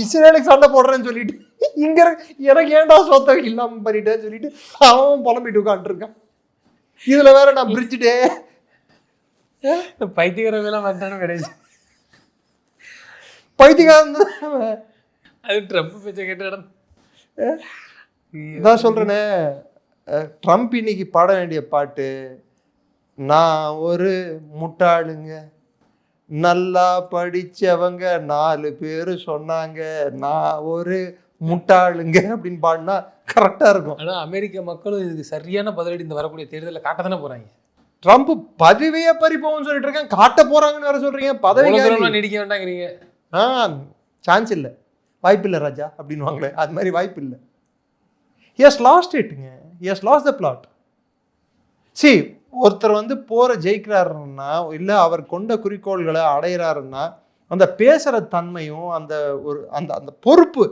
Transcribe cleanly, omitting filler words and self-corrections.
இஸ்ரேலுக்கு சண்டை போடுறேன்னு சொல்லிட்டு இங்க எனக்கு ஏன்டா சொத்தம் இல்லாம பண்ணிட்டேன்னு சொல்லிட்டு அவன் புலம்பிட்டு உட்காந்துருக்கான். இதுல வேற நான் பிரிச்சுட்டே பைத்தியக்காரங்களாம் வந்தானு கிடையாது. பைத்தியக்காரன் அது ட்ரம்ப் பேச்ச கேட்டு இதான் சொல்றேனே. ட்ரம்ப் இன்னைக்கு பாட வேண்டிய பாட்டு, நான் ஒரு முட்டாளுங்க, நல்லா படிச்சவங்க 4 பேரு சொன்னாங்க, நான் ஒரு முட்டாளுங்க அப்படின்னு பாடினா கரெக்டா இருக்கும். ஆனா அமெரிக்க மக்களும் இதுக்கு சரியான பதிலடி இந்த வரக்கூடிய தேர்தலில் காட்ட தானே போறாங்க. ட்ரம்ப் பதவியே பறிப்போம்னு சொல்லிட்டு இருக்கேன், காட்ட போறாங்கன்னு வேற சொல்றீங்க. பதவி நீடிக்க வேண்டாங்கிறீங்க. சான்ஸ் இல்லை, வாய்ப்பு இல்லை ராஜா அப்படின்வாங்களே, அது மாதிரி வாய்ப்பு இல்லை. he has lost itங்க, he has lost the plot. see, ஒருத்தர் வந்து போற ஜெயிக்கிறாருன்னா இல்லை அவர் கொண்ட குறிக்கோள்களை அடையிறாருன்னா அந்த பேசுற தன்மையும் அந்த ஒரு அந்த அந்த பொறுப்பு